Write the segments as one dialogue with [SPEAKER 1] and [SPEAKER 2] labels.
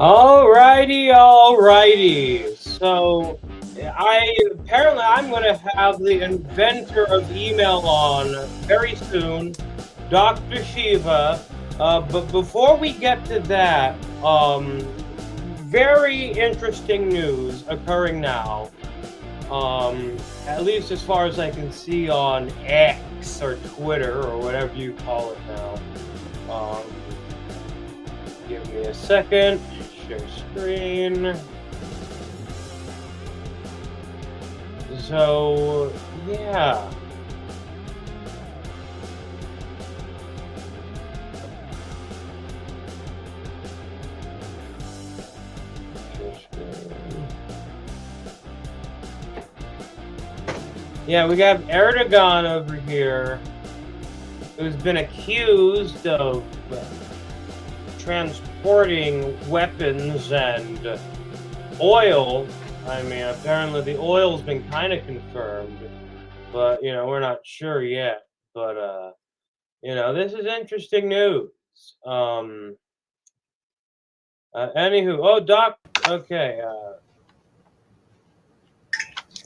[SPEAKER 1] Alrighty. So I'm gonna have the inventor of email on very soon, Dr. Shiva. But before we get to that, very interesting news occurring now. At least as far as I can see on X or Twitter or whatever you call it now. Give me a second. Share screen. So, yeah. Yeah, we got Erdogan over here, who's been accused of transporting weapons and oil. I mean, apparently the oil's been kind of confirmed, but we're not sure yet. But this is interesting news. Anywho, oh Doc, okay.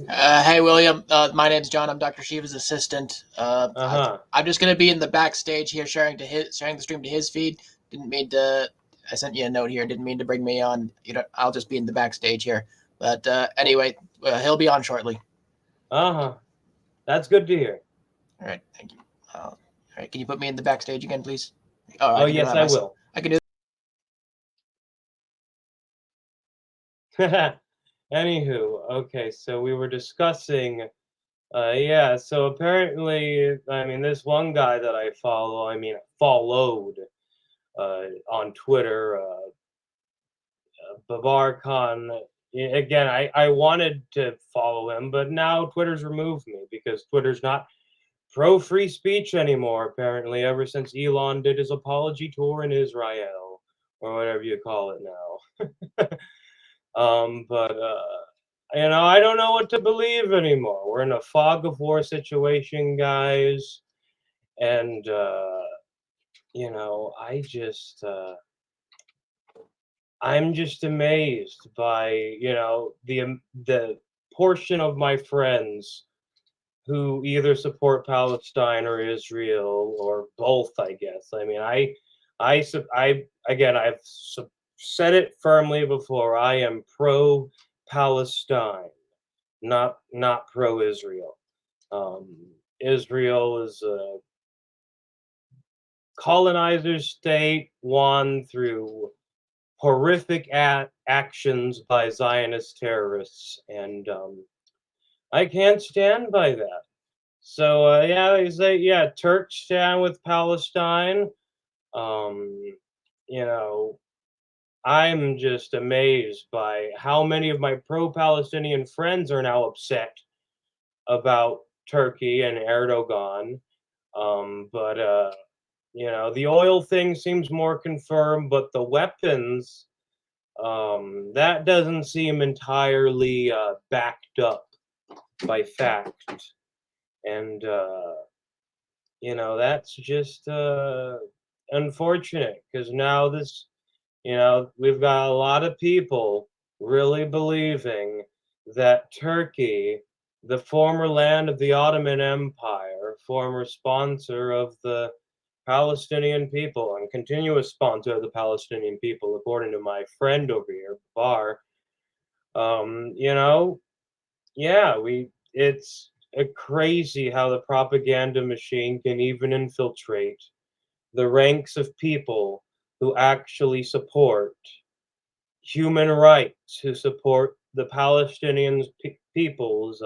[SPEAKER 2] Hey, William. My name's John. I'm Dr. Shiva's assistant. I'm just gonna be in the backstage here, sharing the stream to his feed. Didn't mean to. I sent you a note here. Didn't mean to bring me on. I'll just be in the backstage here. But anyway, he'll be on shortly.
[SPEAKER 1] That's good to hear.
[SPEAKER 2] All right, thank you. All right, can you put me in the backstage again, please?
[SPEAKER 1] Oh, yes, I will.
[SPEAKER 2] I can do.
[SPEAKER 1] Anywho, okay, so we were discussing, yeah, so apparently, I mean, this one guy that I followed on Twitter, Babar Khan, again, I wanted to follow him, but now Twitter's removed me because Twitter's not pro free speech anymore, apparently, ever since Elon did his apology tour in Israel, or whatever you call it now. But I don't know what to believe anymore. We're in a fog of war situation, guys, and I'm just amazed by the portion of my friends who either support Palestine or Israel or both, I guess. I mean, I've said it firmly before. I am pro Palestine, not pro Israel. Israel is a colonizer state, won through horrific actions by Zionist terrorists, and I can't stand by that. So yeah, they say Turks stand with Palestine. You know, I'm just amazed by how many of my pro-Palestinian friends are now upset about Turkey and Erdogan. But the oil thing seems more confirmed, but the weapons, that doesn't seem entirely backed up by fact. And that's just unfortunate because now we've got a lot of people really believing that Turkey, the former land of the Ottoman Empire, former sponsor of the Palestinian people and continuous sponsor of the Palestinian people, according to my friend over here, Bar, it's crazy how the propaganda machine can even infiltrate the ranks of people who actually support human rights, who support the Palestinian people's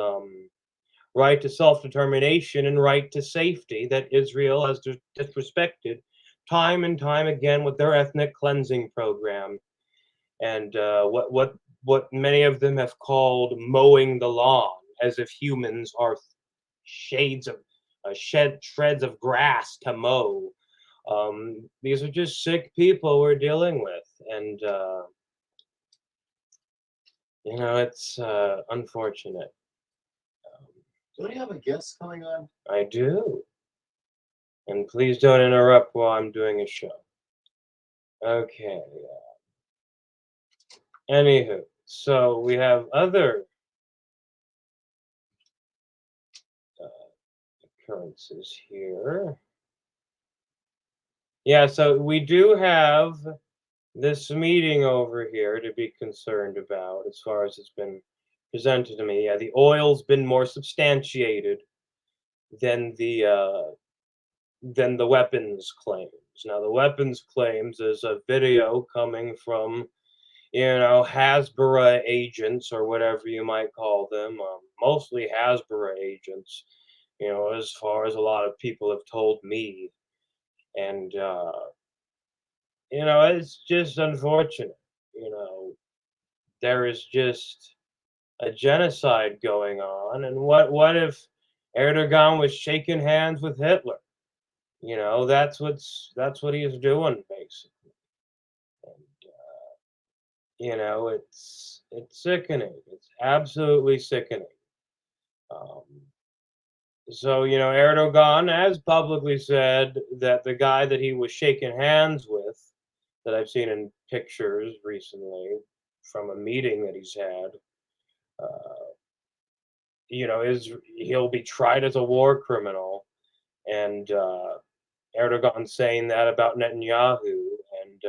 [SPEAKER 1] right to self-determination and right to safety that Israel has disrespected time and time again with their ethnic cleansing program, and what many of them have called mowing the lawn, as if humans are shreds of grass to mow. These are just sick people we're dealing with, and it's unfortunate.
[SPEAKER 3] Don't you have a guest coming on?
[SPEAKER 1] I do. And please don't interrupt while I'm doing a show. Okay. Anywho, so we have other occurrences here. Yeah, so we do have this meeting over here to be concerned about as far as it's been presented to me. Yeah, the oil's been more substantiated than the weapons claims. Now, the weapons claims is a video coming from, Hasbara agents or whatever you might call them, mostly Hasbara agents, as far as a lot of people have told me. And, it's just unfortunate. There is just a genocide going on. And what if Erdogan was shaking hands with Hitler? That's what he is doing basically. And it's sickening. It's absolutely sickening. So Erdogan has publicly said that the guy that he was shaking hands with, that I've seen in pictures recently from a meeting that he's had, he'll be tried as a war criminal, and Erdogan saying that about Netanyahu, and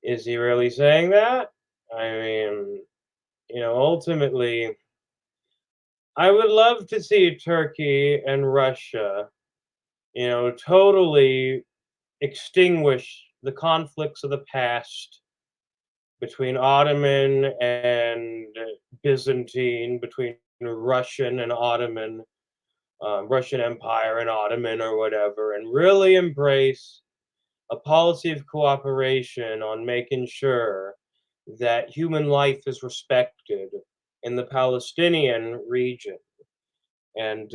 [SPEAKER 1] is he really saying that? I mean, ultimately, I would love to see Turkey and Russia, totally extinguish the conflicts of the past between Ottoman and Byzantine, between Russian and Ottoman, Russian Empire and Ottoman or whatever, and really embrace a policy of cooperation on making sure that human life is respected in the Palestinian region. And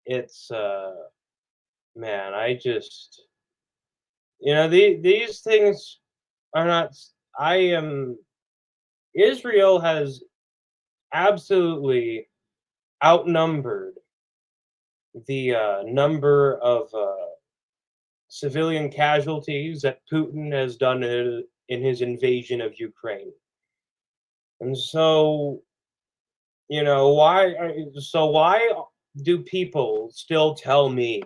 [SPEAKER 1] it's, man, I just, these things are not, I am, Israel has absolutely outnumbered the number of civilian casualties that Putin has done in his invasion of Ukraine. And so, why do people still tell me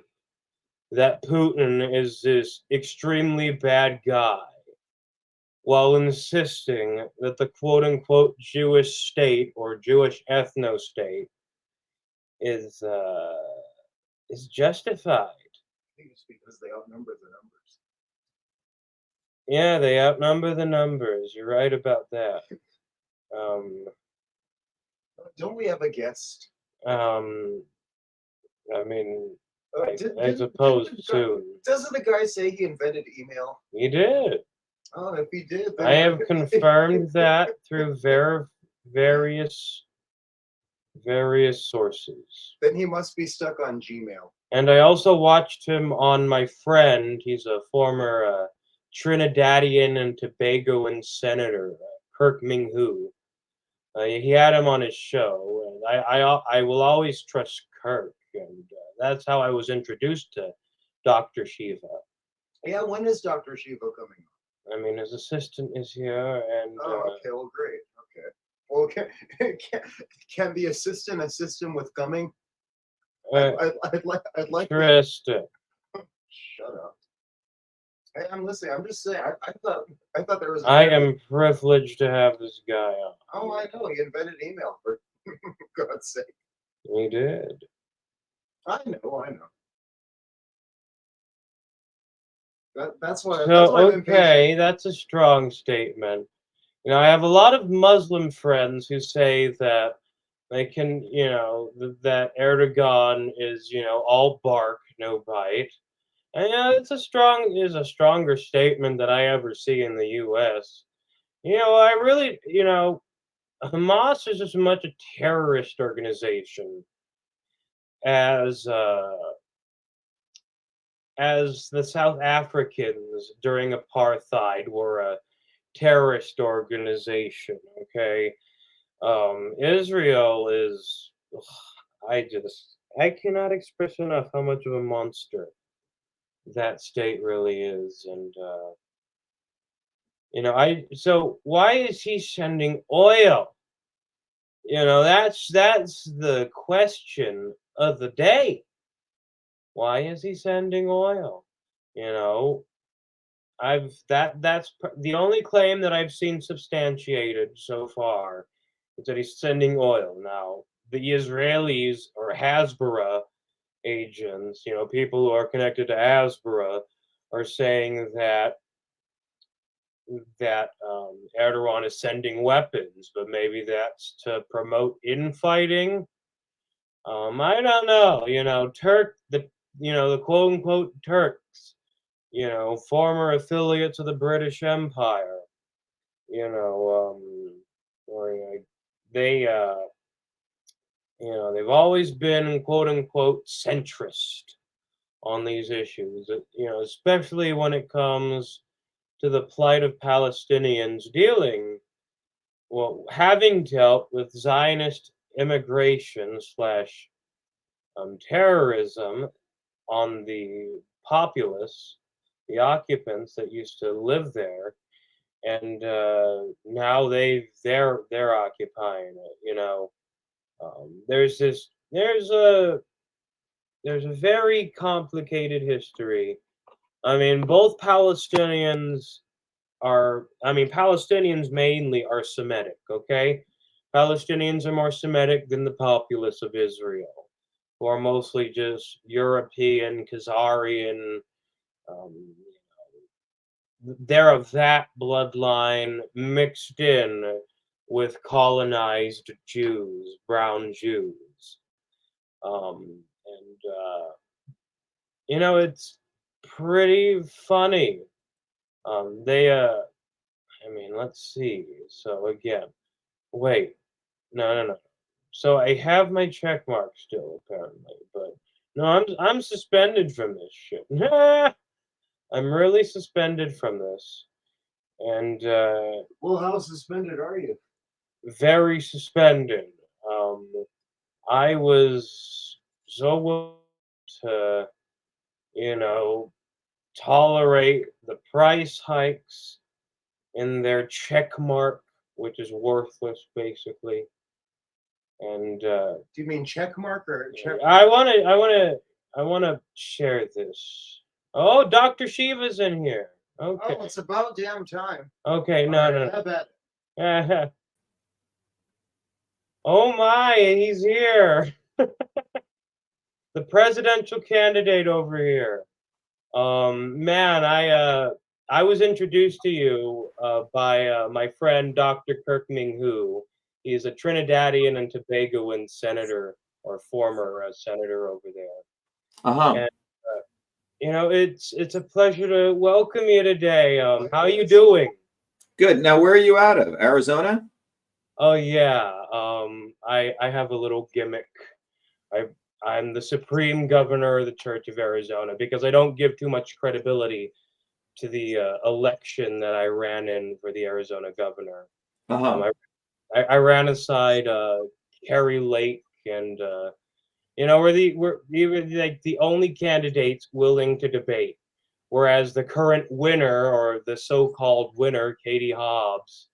[SPEAKER 1] that Putin is this extremely bad guy while insisting that the quote unquote Jewish state or Jewish ethno state is justified?
[SPEAKER 3] I think it's because they outnumber the numbers.
[SPEAKER 1] Yeah, they outnumber the numbers. You're right about that.
[SPEAKER 3] Don't we have a guest?
[SPEAKER 1] I mean, I suppose soon.
[SPEAKER 3] Doesn't the guy say he invented email?
[SPEAKER 1] He did.
[SPEAKER 3] Oh, if he did,
[SPEAKER 1] I have confirmed that through various sources.
[SPEAKER 3] Then he must be stuck on Gmail.
[SPEAKER 1] And I also watched him on my friend. He's a former Trinidadian and Tobagoan senator, Kirk Ming-Hu. He had him on his show, and I will always trust Kirk, and that's how I was introduced to Dr. Shiva.
[SPEAKER 3] Yeah, when is Dr. Shiva coming on?
[SPEAKER 1] I mean, his assistant is here, and
[SPEAKER 3] okay, well, great. Okay, well, can the assistant assist him with coming? I'd like.
[SPEAKER 1] Interesting.
[SPEAKER 3] Shut up. Hey, I'm listening. I'm just saying. I thought there was.
[SPEAKER 1] I am privileged to have this guy on.
[SPEAKER 3] Oh, I know. He invented email, for God's sake.
[SPEAKER 1] He did.
[SPEAKER 3] I know. That's why.
[SPEAKER 1] So okay, that's a strong statement. I have a lot of Muslim friends who say that they can, that Erdogan is, all bark, no bite. And it's a stronger statement than I ever see in the U.S. I really, Hamas is as much a terrorist organization as the South Africans during apartheid were a terrorist organization. Okay, Israel is. I cannot express enough how much of a monster that state really is, and So why is he sending oil? That's the question of the day. Why is he sending oil? You know, that's the only claim that I've seen substantiated so far is that he's sending oil. Now, the Israelis or Hasbara agents, people who are connected to Hasbara, are saying that Erdogan is sending weapons, but maybe that's to promote infighting. I don't know. The quote unquote Turks, former affiliates of the British Empire. Or, they they've always been quote unquote centrist on these issues. Especially when it comes to the plight of Palestinians having dealt with Zionist immigration slash terrorism on the populace, the occupants that used to live there, and now they're occupying it. There's a very complicated history. I mean, Palestinians mainly are Semitic, okay? Palestinians are more Semitic than the populace of Israel, who are mostly just European, Khazarian. Um, they're of that bloodline mixed in with colonized Jews, brown Jews. It's pretty funny. Let's see. So again, wait, no. So I have my check mark still, apparently, but no, I'm suspended from this shit. I'm really suspended from this, and
[SPEAKER 3] Well, how suspended are you?
[SPEAKER 1] very suspended. I was so willing to, you know, tolerate the price hikes in their check mark, which is worthless, basically. And
[SPEAKER 3] do you mean check mark or check?
[SPEAKER 1] I want to share this. Oh, Dr. Shiva's in here. Okay.
[SPEAKER 3] Oh, it's about damn time.
[SPEAKER 1] Okay,
[SPEAKER 3] All
[SPEAKER 1] no,
[SPEAKER 3] right,
[SPEAKER 1] no.
[SPEAKER 3] I bet.
[SPEAKER 1] Oh my, he's here. The presidential candidate over here. Man, I was introduced to you by my friend Dr. Kirk Ming Hu. He's a Trinidadian and Tobagoan senator or former senator over there. And it's a pleasure to welcome you today. How are you doing?
[SPEAKER 4] Good. Now, where are you out of? Arizona?
[SPEAKER 1] Oh yeah. I have a little gimmick. I'm the Supreme Governor of the Church of Arizona because I don't give too much credibility to the election that I ran in for the Arizona governor. I ran aside Kerry Lake, and we're like the only candidates willing to debate, whereas the current winner or the so-called winner, Katie Hobbs,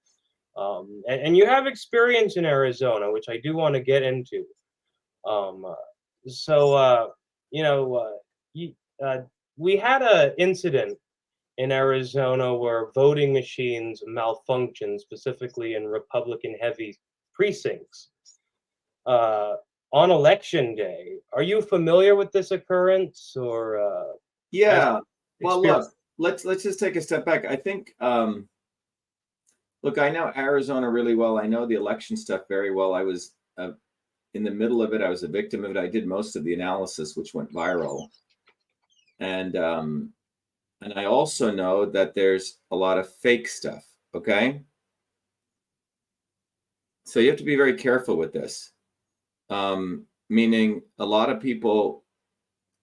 [SPEAKER 1] and you have experience in Arizona, which I do want to get into. We had an incident in Arizona where voting machines malfunctioned, specifically in Republican-heavy precincts, on election day. Are you familiar with this occurrence, or?
[SPEAKER 4] Yeah. Well, look, let's just take a step back. I think, look, I know Arizona really well. I know the election stuff very well. I was in the middle of it. I was a victim of it. I did most of the analysis, which went viral. And I also know that there's a lot of fake stuff, okay? So you have to be very careful with this. Meaning a lot of people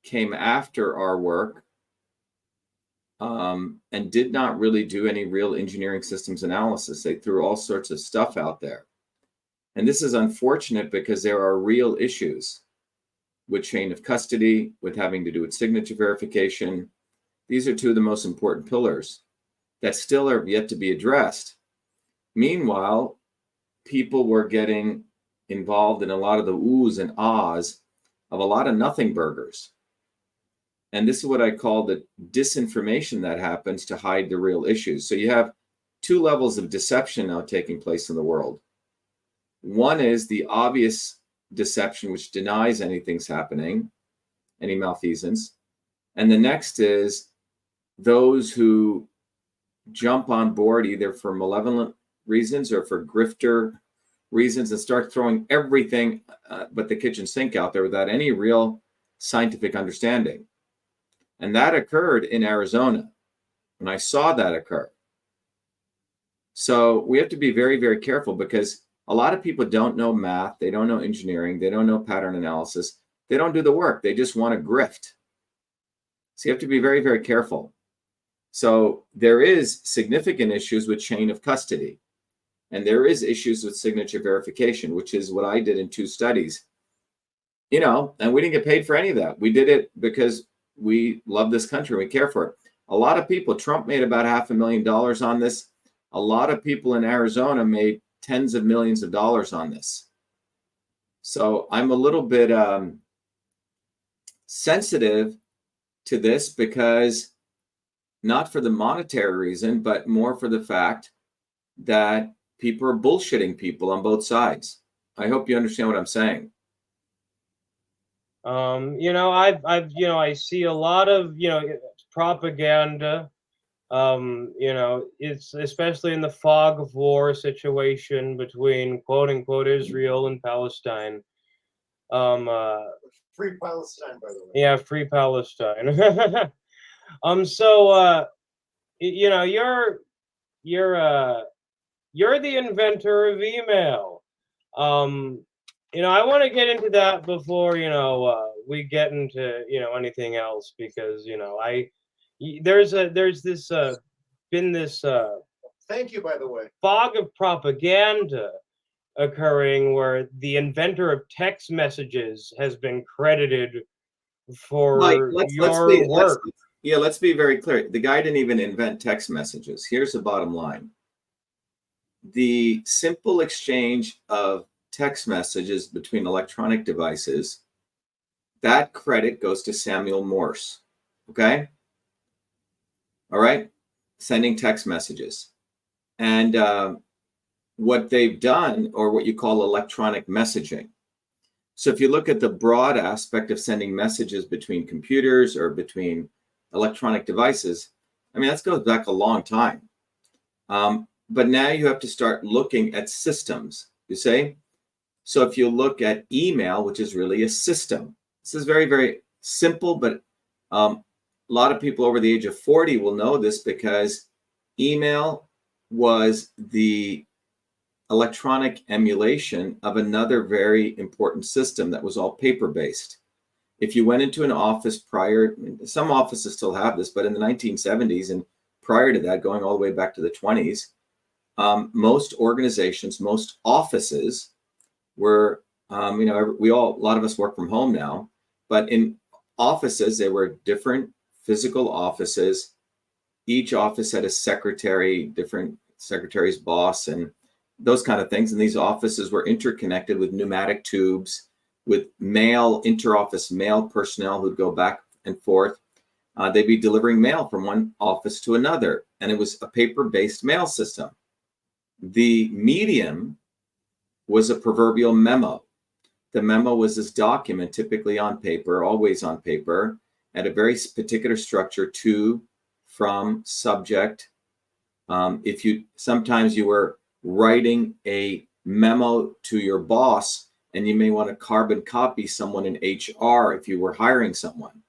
[SPEAKER 4] came after our work and did not really do any real engineering systems analysis. They threw all sorts of stuff out there. And this is unfortunate because there are real issues with chain of custody, with having to do with signature verification. These are two of the most important pillars that still are yet to be addressed. Meanwhile, people were getting involved in a lot of the oohs and ahs of a lot of nothing burgers. And this is what I call the disinformation that happens to hide the real issues. So you have two levels of deception now taking place in the world. One is the obvious deception, which denies anything's happening, any malfeasance. And the next is those who jump on board either for malevolent reasons or for grifter reasons and start throwing everything but the kitchen sink out there without any real scientific understanding. And that occurred in Arizona, and I saw that occur. So we have to be very, very careful, because a lot of people don't know math, they don't know engineering, they don't know pattern analysis, they don't do the work, they just want to grift. So you have to be very, very careful. So there is significant issues with chain of custody, and there is issues with signature verification, which is what I did in 2 studies. You know, and we didn't get paid for any of that. We did it because we love this country, we care for it. A lot of people, Trump made about $500,000 on this. A lot of people in Arizona made tens of millions of dollars on this. So I'm a little bit sensitive to this, because not for the monetary reason, but more for the fact that people are bullshitting people on both sides. I hope you understand what I'm saying.
[SPEAKER 1] You know, I see a lot of, propaganda. You know, it's especially in the fog of war situation between quote unquote Israel and Palestine.
[SPEAKER 3] Free Palestine, by the way.
[SPEAKER 1] Yeah, free Palestine. So you know, you're the inventor of email. You know, I want to get into that before, we get into, anything else, because, there's this been this
[SPEAKER 3] Thank you, by the way.
[SPEAKER 1] fog of propaganda occurring where the inventor of text messages has been credited for your work.
[SPEAKER 4] Let's be very clear. The guy didn't even invent text messages. Here's the bottom line. The simple exchange of text messages between electronic devices, that credit goes to Samuel Morse. Okay? All right? Sending text messages. And what they've done, or what you call electronic messaging. So if you look at the broad aspect of sending messages between computers or between electronic devices, I mean, that goes back a long time. But now you have to start looking at systems, you see? So if you look at email, which is really a system, this is very, very simple, but a lot of people over the age of 40 will know this, because email was the electronic emulation of another very important system that was all paper-based. If you went into an office prior, some offices still have this, but in the 1970s and prior to that, going all the way back to the 20s, most organizations, most offices were, a lot of us work from home now, but in offices, there were different physical offices. Each office had a secretary, different secretary's boss, and those kind of things. And these offices were interconnected with pneumatic tubes, with inter-office mail personnel who'd go back and forth. They'd be delivering mail from one office to another, and it was a paper-based mail system. The medium was a proverbial memo. The memo was this document, typically on paper, always on paper, at a very particular structure: to, from, subject. Sometimes you were writing a memo to your boss, and you may want to carbon copy someone in HR if you were hiring someone.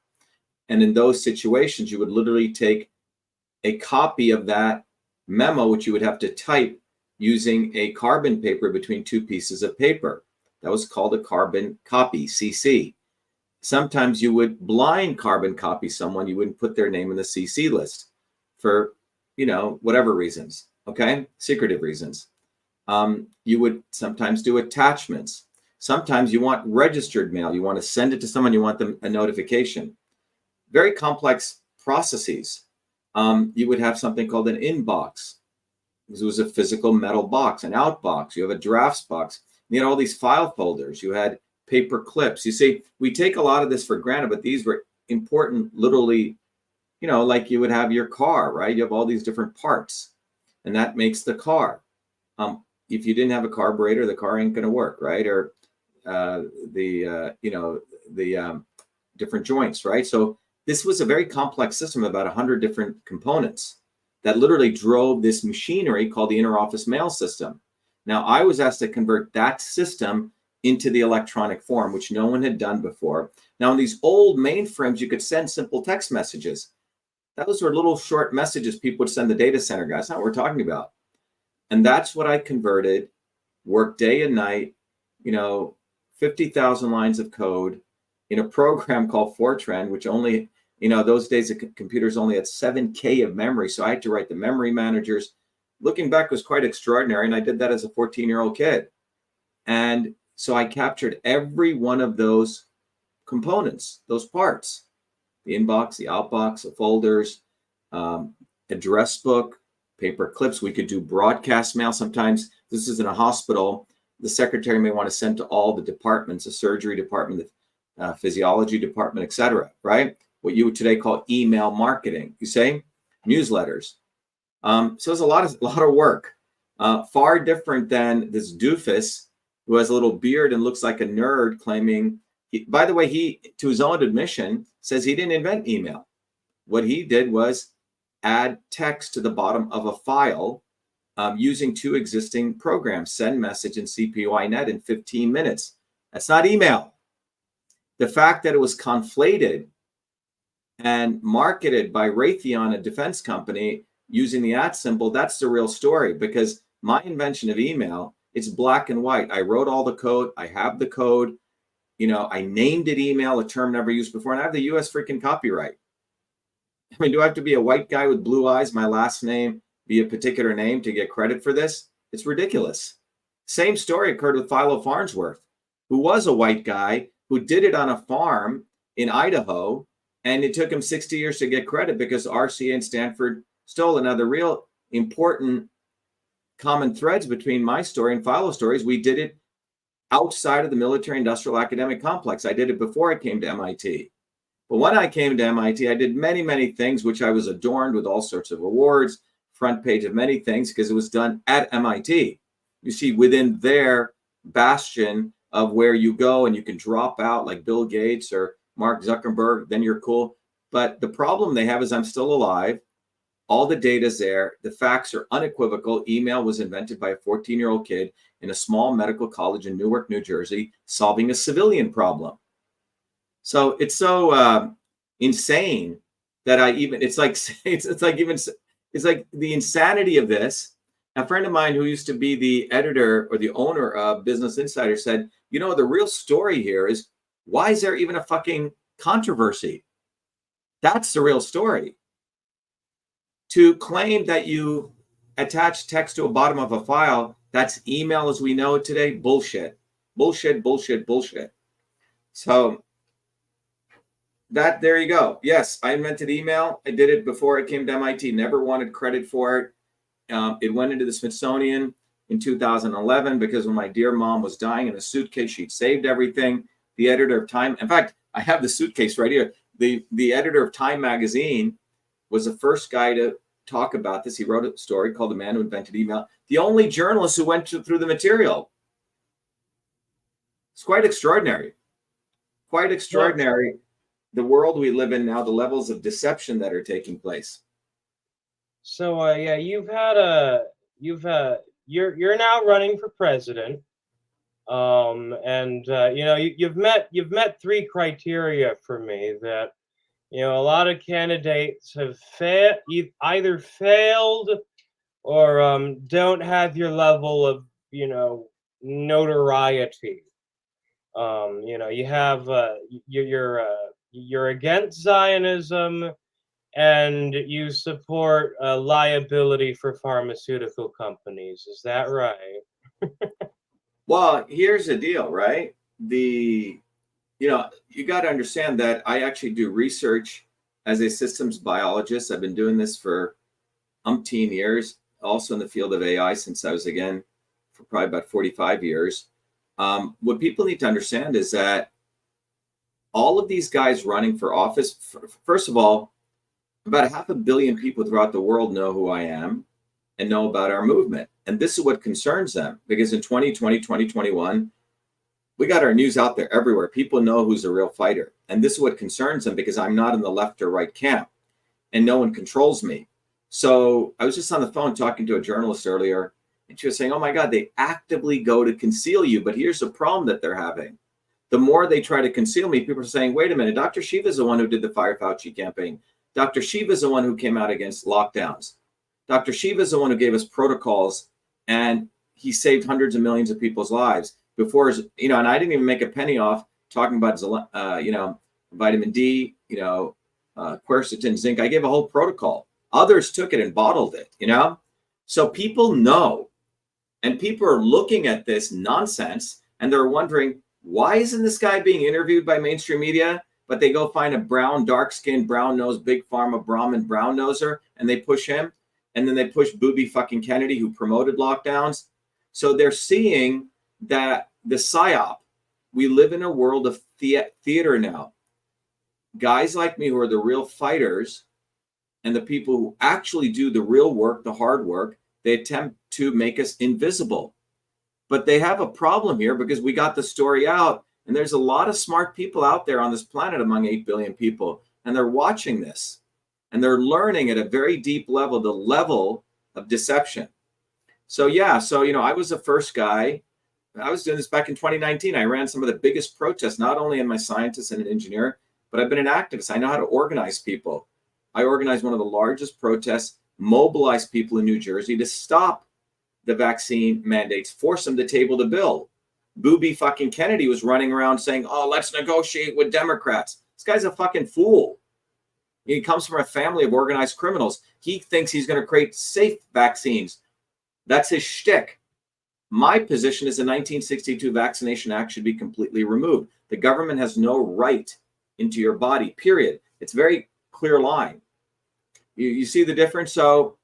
[SPEAKER 4] And in those situations, you would literally take a copy of that memo, which you would have to type using a carbon paper between 2 pieces of paper. That was called a carbon copy, CC. Sometimes you would blind carbon copy someone. You wouldn't put their name in the CC list for, whatever reasons, okay? Secretive reasons. You would sometimes do attachments. Sometimes you want registered mail. You want to send it to someone. You want them a notification. Very complex processes. You would have something called an inbox. This was a physical metal box, an outbox. You have a drafts box. You had all these file folders. You had paper clips. You see, we take a lot of this for granted, but these were important, literally, you know, like you would have your car, right? You have all these different parts, and that makes the car. If you didn't have a carburetor, the car ain't going to work, right? Or the different joints, right? So this was a very complex system, about 100 different components that literally drove this machinery called the interoffice mail system. Now, I was asked to convert that system into the electronic form, which no one had done before. Now, in these old mainframes, you could send simple text messages. Those were little short messages people would send the data center guys. That's not what we're talking about. And that's what I converted, worked day and night, 50,000 lines of code in a program called Fortran, which only, those days the computers only had 7K of memory. So I had to write the memory managers. Looking back was quite extraordinary. And I did that as a 14-year-old kid. And so I captured every one of those components, those parts, the inbox, the outbox, the folders, address book, paper clips. We could do broadcast mail. Sometimes this is in a hospital. The secretary may want to send to all the departments, the surgery department, the physiology department, etc. Right? What you would today call email marketing. You say newsletters. So it's a lot of work. Far different than this doofus who has a little beard and looks like a nerd claiming. By the way, he, to his own admission, says he didn't invent email. What he did was add text to the bottom of a file using two existing programs, Send Message and CPYNet, in 15 minutes. That's not email. The fact that it was conflated and marketed by Raytheon, a defense company, using the @ symbol, that's the real story, because my invention of email, it's black and white. I wrote all the code. I have the code. I named it email, a term never used before, and I have the US freaking copyright. I mean, do I have to be a white guy with blue eyes, my last name be a particular name to get credit for this? It's ridiculous. Same story occurred with Philo Farnsworth, who was a white guy who did it on a farm in Idaho, and it took him 60 years to get credit because RCA and Stanford stole it. Now, the real important common threads between my story and Philo's stories, we did it outside of the military industrial academic complex. I did it before I came to MIT. But when I came to MIT, I did many, many things, which I was adorned with all sorts of awards, front page of many things, because it was done at MIT. You see, within their bastion of where you go and you can drop out like Bill Gates or Mark Zuckerberg, then you're cool. But the problem they have is I'm still alive. All the data's there. The facts are unequivocal. Email was invented by a 14-year-old kid in a small medical college in Newark, New Jersey, solving a civilian problem. So it's so insane that it's like the insanity of this. A friend of mine who used to be the editor or the owner of Business Insider said, the real story here is, why is there even a fucking controversy? That's the real story. To claim that you attach text to a bottom of a file, that's email as we know it today, bullshit. Bullshit, bullshit, bullshit. So there you go. Yes, I invented email. I did it before I came to MIT. Never wanted credit for it. It went into the Smithsonian in 2011 because when my dear mom was dying in a suitcase, she'd saved everything. The editor of Time, in fact, I have the suitcase right here. The editor of Time magazine was the first guy to talk about this. He wrote a story called The Man Who Invented Email. The only journalist who went through the material. It's quite extraordinary. Quite extraordinary. The world we live in now, the levels of deception that are taking place.
[SPEAKER 1] So yeah, you're now running for president, and you've met three criteria for me that a lot of candidates have either failed or don't have your level of notoriety. You have you're against Zionism, and you support liability for pharmaceutical companies. Is that right?
[SPEAKER 4] Well, here's the deal, right? You got to understand that I actually do research as a systems biologist, I've been doing this for umpteen years, also in the field of AI since I was, again, for probably about 45 years. What people need to understand is that all of these guys running for office, first of all, about 500 million people throughout the world know who I am and know about our movement. And this is what concerns them, because in 2020, 2021, we got our news out there everywhere. People know who's a real fighter. And this is what concerns them, because I'm not in the left or right camp and no one controls me. So I was just on the phone talking to a journalist earlier, and she was saying, oh my God, they actively go to conceal you. But here's the problem that they're having. The more they try to conceal me, people are saying, wait a minute, Dr. Shiva is the one who did the Fire Fauci campaign. Dr. Shiva is the one who came out against lockdowns. Dr. Shiva is the one who gave us protocols, and he saved hundreds of millions of people's lives before, you know, and I didn't even make a penny off talking about, you know, vitamin D, you know, quercetin, zinc. I gave a whole protocol. Others took it and bottled it, you know? So people know, and people are looking at this nonsense and they're wondering, why isn't this guy being interviewed by mainstream media? But they go find a brown, dark-skinned, brown-nosed, big pharma Brahmin brown-noser, and they push him. And then they push Booby fucking Kennedy, who promoted lockdowns. So they're seeing that the psyop, we live in a world of theater now. Guys like me who are the real fighters and the people who actually do the real work, the hard work, they attempt to make us invisible. But they have a problem here, because we got the story out, and there's a lot of smart people out there on this planet among 8 billion people, and they're watching this, and they're learning at a very deep level, the level of deception. So yeah, so, you know, I was the first guy. I was doing this back in 2019. I ran some of the biggest protests. Not only am I a scientist and an engineer, but I've been an activist. I know how to organize people. I organized one of the largest protests, mobilized people in New Jersey to stop the vaccine mandates, force them to table the bill. Booby fucking Kennedy was running around saying, oh, let's negotiate with Democrats. This guy's a fucking fool. He comes from a family of organized criminals. He thinks he's going to create safe vaccines. That's his shtick. My position is the 1962 Vaccination Act should be completely removed. The government has no right into your body, period. It's a very clear line. You see the difference? So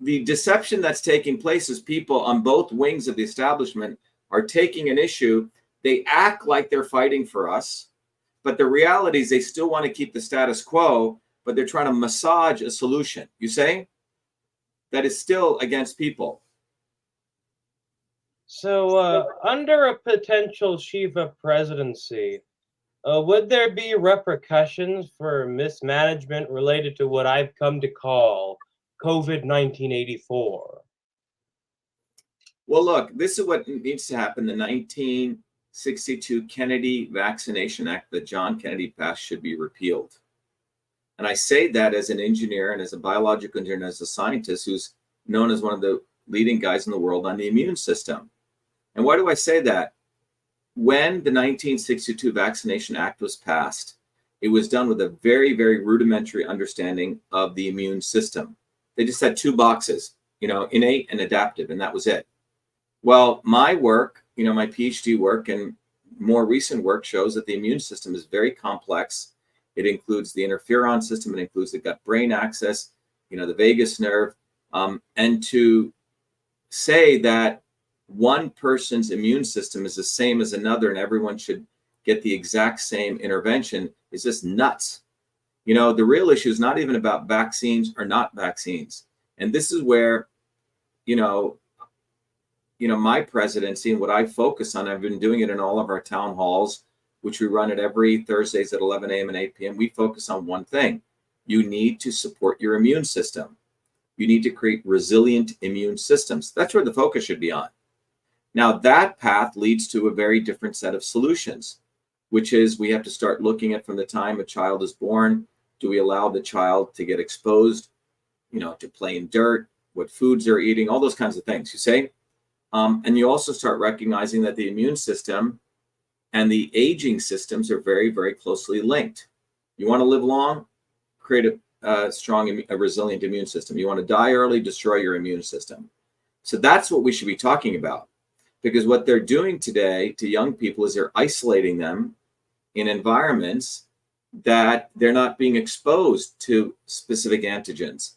[SPEAKER 4] the deception that's taking place is people on both wings of the establishment are taking an issue. They act like they're fighting for us, but the reality is they still want to keep the status quo, but they're trying to massage a solution. You say? That is still against people.
[SPEAKER 1] So under a potential Shiva presidency, would there be repercussions for mismanagement related to what I've come to call COVID-1984?
[SPEAKER 4] Well, look, this is what needs to happen. The 1962 Kennedy Vaccination Act that John Kennedy passed should be repealed. And I say that as an engineer and as a biological engineer and as a scientist who's known as one of the leading guys in the world on the immune system. And why do I say that? When the 1962 Vaccination Act was passed, it was done with a very, very rudimentary understanding of the immune system. They just had two boxes, you know, innate and adaptive, and that was it. Well, my work, you know, my PhD work and more recent work shows that the immune system is very complex. It includes the interferon system. It includes the gut-brain axis, you know, the vagus nerve. And to say that one person's immune system is the same as another and everyone should get the exact same intervention is just nuts. You know, the real issue is not even about vaccines or not vaccines. And this is where, you know, my presidency and what I focus on, I've been doing it in all of our town halls, which we run at every Thursdays at 11 a.m. and 8 p.m. We focus on one thing. You need to support your immune system. You need to create resilient immune systems. That's where the focus should be on. Now, that path leads to a very different set of solutions, which is we have to start looking at from the time a child is born, do we allow the child to get exposed, you know, to play in dirt, what foods they're eating, all those kinds of things, you say? And you also start recognizing that the immune system and the aging systems are very, very closely linked. You want to live long, create a strong, a resilient immune system. You want to die early, destroy your immune system. So that's what we should be talking about. Because what they're doing today to young people is they're isolating them in environments that they're not being exposed to specific antigens.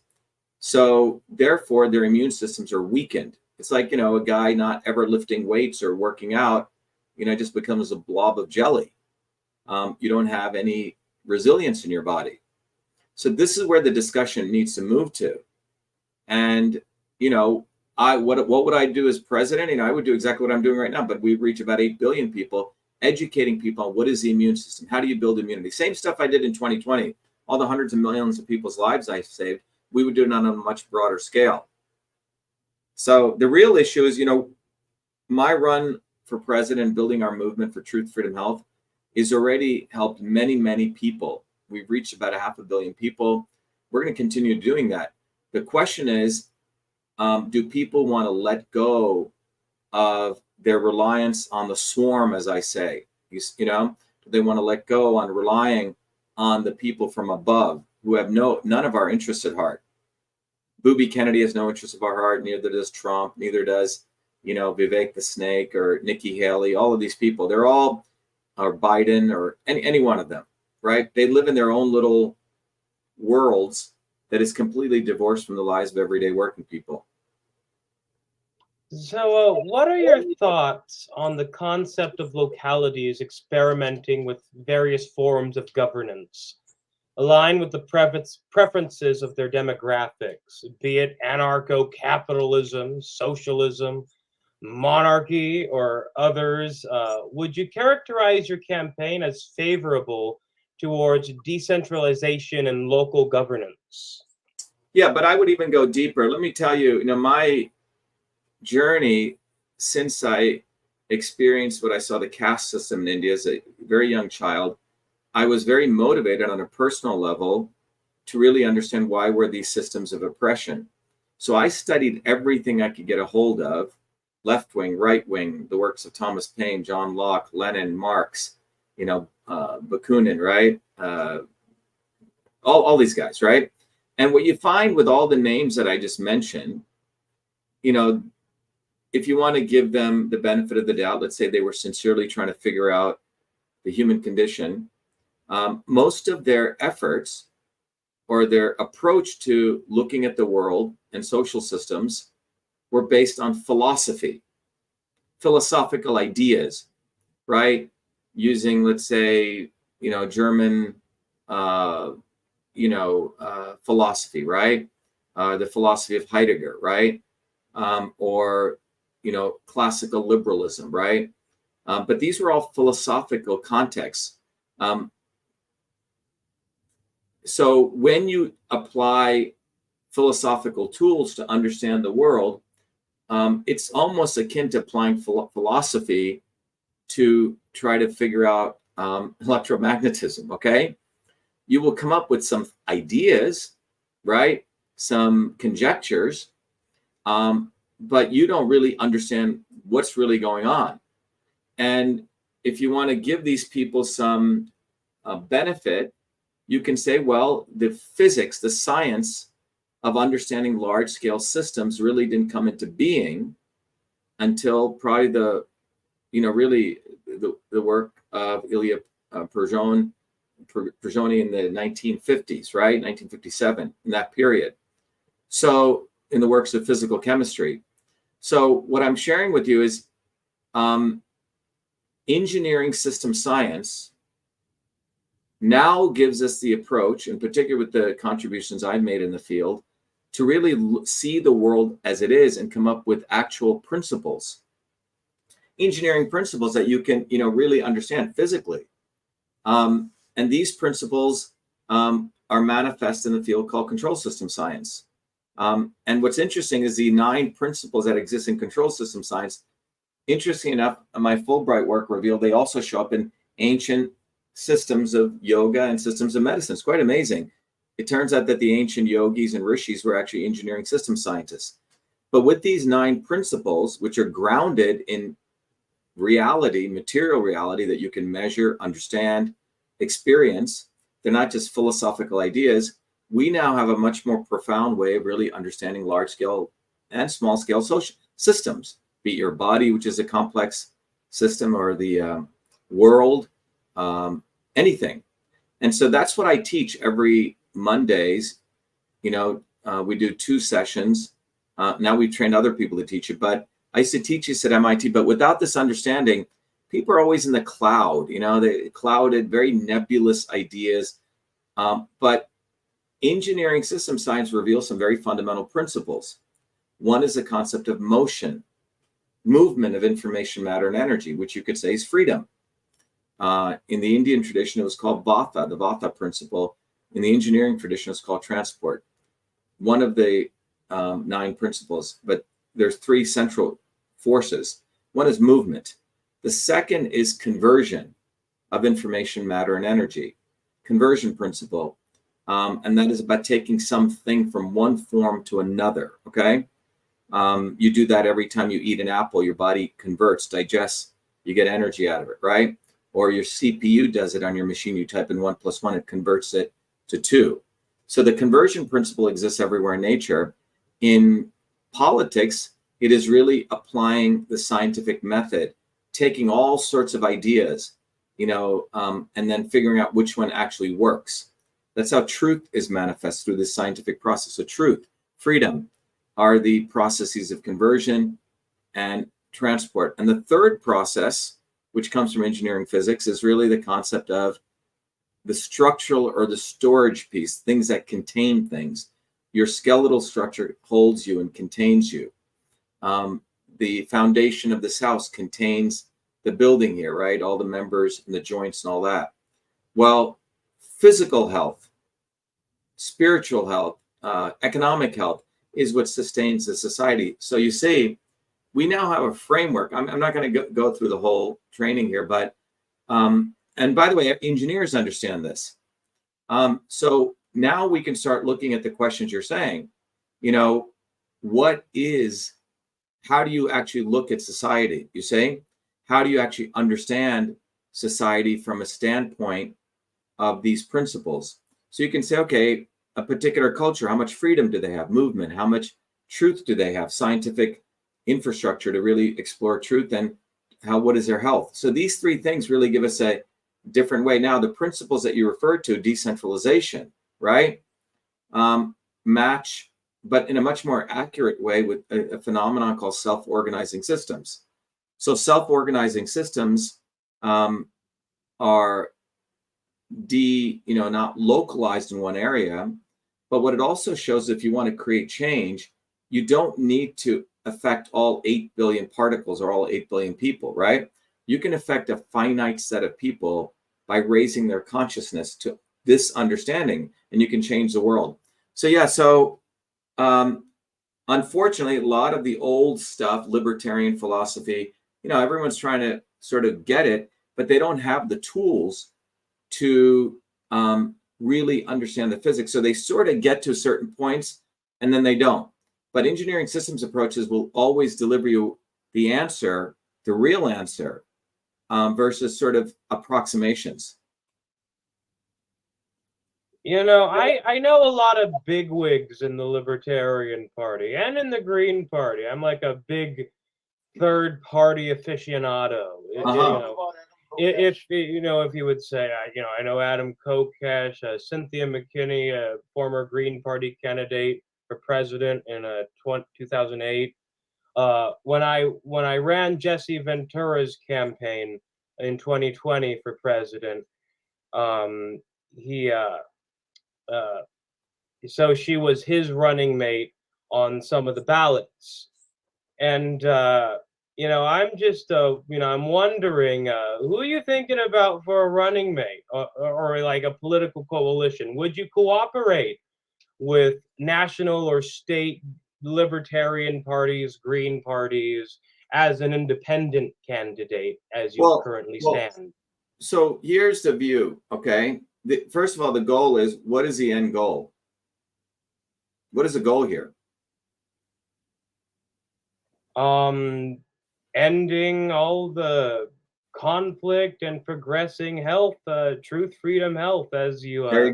[SPEAKER 4] So therefore, their immune systems are weakened. It's like, a guy not ever lifting weights or working out, just becomes a blob of jelly. You don't have any resilience in your body. So this is where the discussion needs to move to. And, what would I do as president? I would do exactly what I'm doing right now, but we reach about 8 billion people, educating people on what is the immune system? How do you build immunity? Same stuff I did in 2020, all the hundreds of millions of people's lives I saved, we would do it on a much broader scale. So the real issue is, my run for president, building our movement for truth, freedom, health, is already helped many, many people. We've reached about 500 million people. We're going to continue doing that. The question is, do people want to let go of their reliance on the swarm, as I say? Do they want to let go on relying on the people from above who have none of our interests at heart? Booby Kennedy has no interest of our heart. Neither does Trump. Neither does, Vivek the Snake or Nikki Haley. All of these people, they're all, or Biden or any one of them, right? They live in their own little worlds that is completely divorced from the lives of everyday working people.
[SPEAKER 1] So what are your thoughts on the concept of localities experimenting with various forms of governance, aligned with the preferences of their demographics, be it anarcho-capitalism, socialism, monarchy, or others? Would you characterize your campaign as favorable towards decentralization and local governance?
[SPEAKER 4] Yeah, but I would even go deeper. Let me tell you, my journey since I experienced what I saw the caste system in India as a very young child, I was very motivated on a personal level to really understand why were these systems of oppression. So I studied everything I could get a hold of, left wing, right wing, the works of Thomas Paine, John Locke, Lenin, Marx, Bakunin, right? All these guys, right? And what you find with all the names that I just mentioned, if you want to give them the benefit of the doubt, let's say they were sincerely trying to figure out the human condition, most of their efforts or their approach to looking at the world and social systems were based on philosophical ideas, right? Using, let's say, German, philosophy, right? The philosophy of Heidegger, right? Or classical liberalism, right? But these were all philosophical contexts. So when you apply philosophical tools to understand the world, it's almost akin to applying philosophy to try to figure out electromagnetism, okay? You will come up with some ideas, right? Some conjectures, but you don't really understand what's really going on. And if you want to give these people some benefit, you can say, well, the physics, the science of understanding large-scale systems really didn't come into being until probably the work of Ilya Prigogine in the 1950s, right? 1957, in that period. So in the works of physical chemistry. So what I'm sharing with you is engineering system science now gives us the approach, in particular with the contributions I've made in the field, to really see the world as it is and come up with actual principles, engineering principles that you can, really understand physically. And these principles are manifest in the field called control system science. And what's interesting is the 9 principles that exist in control system science. Interesting enough, my Fulbright work revealed they also show up in ancient systems of yoga and systems of medicine. It's quite amazing. It turns out that the ancient yogis and rishis were actually engineering system scientists. But with these 9 principles, which are grounded in reality, material reality that you can measure, understand, experience, they're not just philosophical ideas. We now have a much more profound way of really understanding large-scale and small-scale social systems, be it your body, which is a complex system, or the world, anything. And so that's what I teach every Mondays. We do 2 sessions. Now we've trained other people to teach it, but I used to teach this at MIT. But without this understanding, people are always in the cloud. They clouded, very nebulous ideas. But engineering system science reveals some very fundamental principles. One is the concept of motion, movement of information, matter, and energy, which you could say is freedom. In the Indian tradition, it was called Vatha, the Vatha principle. In the engineering tradition, it's called transport. One of the 9 principles, but there's 3 central forces. One is movement. The second is conversion of information, matter, and energy. Conversion principle. And that is about taking something from one form to another, okay? You do that every time you eat an apple, your body converts, digests, you get energy out of it, right? Or your CPU does it on your machine. You type in 1 + 1, it converts it to 2. So the conversion principle exists everywhere in nature. In politics, it is really applying the scientific method, taking all sorts of ideas, and then figuring out which one actually works. That's how truth is manifest through this scientific process. So truth, freedom are the processes of conversion and transport. And the third process, which comes from engineering physics, is really the concept of the structural or the storage piece, things that contain things. Your skeletal structure holds you and contains you. The foundation of this house contains the building here, right? All the members and the joints and all that. Well, physical health, spiritual health, economic health is what sustains the society. So you see, we now have a framework. I'm not going to go through the whole training here, but, and by the way, engineers understand this. So now we can start looking at the questions you're saying. How do you actually look at society? You say, how do you actually understand society from a standpoint of these principles? So you can say, okay, a particular culture, how much freedom do they have? Movement, how much truth do they have? Scientific infrastructure to really explore truth, and what is their health? So these 3 things really give us a different way. Now, the principles that you referred to, decentralization, right? Match, but in a much more accurate way, with a phenomenon called self-organizing systems. So self-organizing systems are not localized in one area, but what it also shows, if you want to create change, you don't need to affect all 8 billion particles or all 8 billion people, right? You can affect a finite set of people by raising their consciousness to this understanding, and you can change the world. So yeah, unfortunately, a lot of the old stuff, libertarian philosophy, everyone's trying to sort of get it, but they don't have the tools to really understand the physics. So they sort of get to certain points and then they don't. But engineering systems approaches will always deliver you the answer, the real answer, versus sort of approximations.
[SPEAKER 1] I know a lot of bigwigs in the Libertarian Party and in the Green Party. I'm like a big third-party aficionado. If you would say, I know Adam Kokesh, Cynthia McKinney, a former Green Party candidate for president in 2008. When I ran Jesse Ventura's campaign in 2020 for president, so she was his running mate on some of the ballots, and I'm just I'm wondering, who are you thinking about for a running mate, or like a political coalition? Would you cooperate with national or state libertarian parties, green parties, as an independent candidate, as you currently stand?
[SPEAKER 4] So here's the view, okay? First of all, the goal is, what is the end goal? What is the goal here?
[SPEAKER 1] Ending all the conflict and progressing health, truth, freedom, health, as you
[SPEAKER 4] there you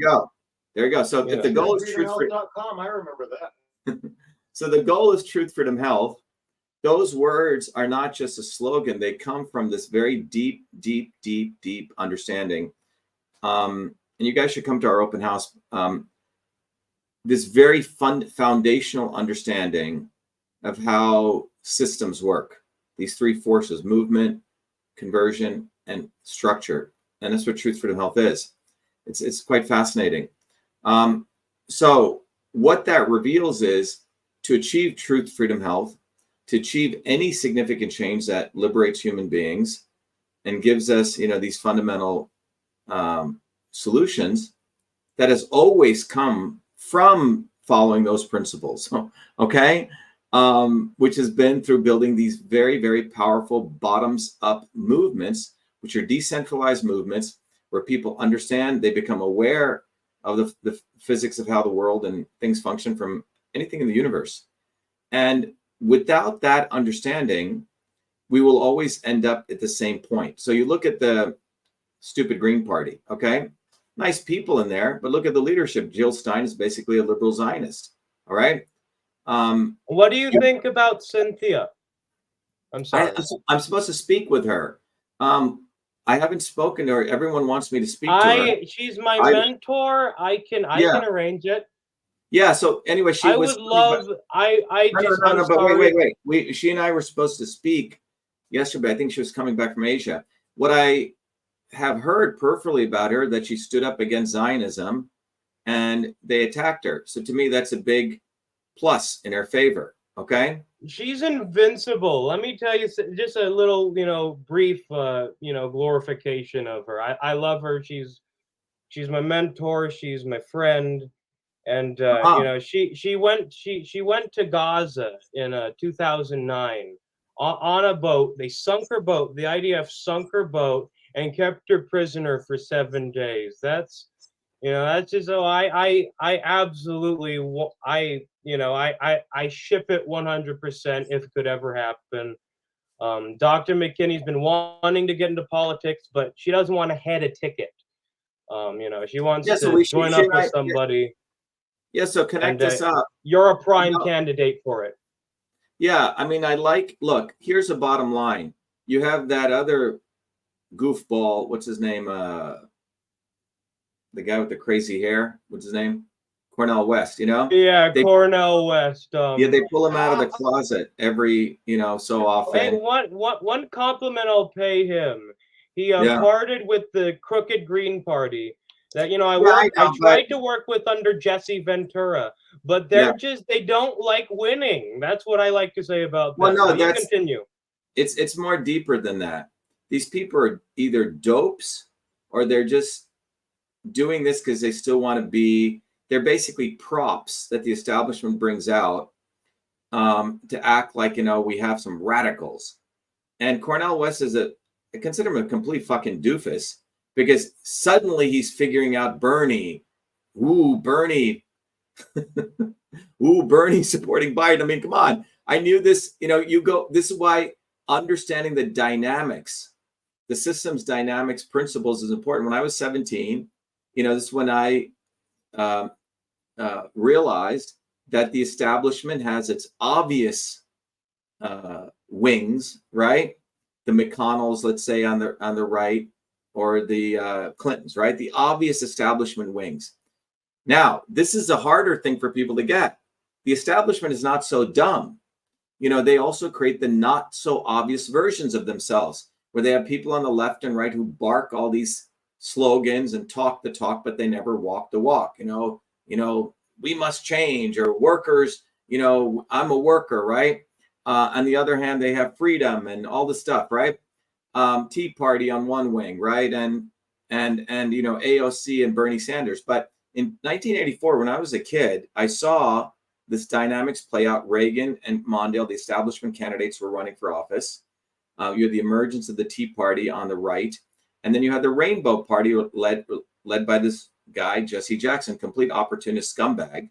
[SPEAKER 4] go. So if the goal is
[SPEAKER 3] truthfreedomhealth.com, I remember that.
[SPEAKER 4] So the goal is truth, freedom, health. Those words are not just a slogan. They come from this very deep understanding. and you guys should come to our open house, this very foundational understanding of how systems work. These three forces: movement, conversion, and structure. And that's what Truth, Freedom, Health is. It's quite fascinating. So what that reveals is, to achieve truth, freedom, health, to achieve any significant change that liberates human beings and gives us, these fundamental solutions, that has always come from following those principles, okay? Which has been through building these very, very powerful bottoms-up movements, which are decentralized movements where people understand, they become aware of the physics of how the world and things function from anything in the universe. And without that understanding, we will always end up at the same point. So you look at the stupid Green Party, okay? Nice people in there, but look at the leadership. Jill Stein is basically a liberal Zionist, all right?
[SPEAKER 1] What do you think about Cynthia? I'm sorry.
[SPEAKER 4] I'm supposed to speak with her. I haven't spoken to her. Everyone wants me to speak to her.
[SPEAKER 1] She's my mentor. I can arrange it.
[SPEAKER 4] Yeah. So anyway, she was.
[SPEAKER 1] Would love.
[SPEAKER 4] But wait. She and I were supposed to speak yesterday. I think she was coming back from Asia. What I have heard peripherally about her, that she stood up against Zionism, and they attacked her. So to me, that's a big plus in her favor. Okay.
[SPEAKER 1] She's invincible. Let me tell you just a little, brief, glorification of her. I love her. She's my mentor. She's my friend. And, she went to Gaza in 2009 on a boat. They sunk her boat. The IDF sunk her boat and kept her prisoner for 7 days. That's just, I absolutely, I ship it 100% if it could ever happen. Dr. McKinney's been wanting to get into politics, but she doesn't want to head a ticket. She wants to join up with somebody.
[SPEAKER 4] Yeah, so connect us up.
[SPEAKER 1] You're a prime candidate for it.
[SPEAKER 4] Yeah, I mean, look, here's the bottom line. You have that other goofball, what's his name? The guy with the crazy hair, what's his name? Cornel West,
[SPEAKER 1] Yeah, Cornel West.
[SPEAKER 4] They pull him out of the closet every, so often.
[SPEAKER 1] And one compliment I'll pay him. He parted with the crooked Green Party that, I tried to work with under Jesse Ventura, but they don't like winning. That's what I like to say about that.
[SPEAKER 4] Well, no,
[SPEAKER 1] continue.
[SPEAKER 4] It's more deeper than that. These people are either dopes or they're just doing this because they still want to be. They're basically props that the establishment brings out to act like, we have some radicals. And Cornel West I consider him a complete fucking doofus, because suddenly he's figuring out Bernie. Ooh, Bernie. Ooh, Bernie supporting Biden. I mean, come on. I knew this, this is why understanding the dynamics, the system's dynamics principles is important. When I was 17, this is when I realized that the establishment has its obvious wings, right? The McConnells, let's say, on the right, or the Clintons, right? The obvious establishment wings. Now, this is a harder thing for people to get. The establishment is not so dumb. They also create the not so obvious versions of themselves, where they have people on the left and right who bark all these slogans and talk the talk, but they never walk the walk. We must change, or workers, I'm a worker, right? On the other hand, they have freedom and all the stuff, right? Tea Party on one wing, right? And AOC and Bernie Sanders. But in 1984, when I was a kid, I saw this dynamics play out. Reagan and Mondale, the establishment candidates, were running for office. You had the emergence of the Tea Party on the right. And then you had the Rainbow Party led by this guy, Jesse Jackson, complete opportunist scumbag.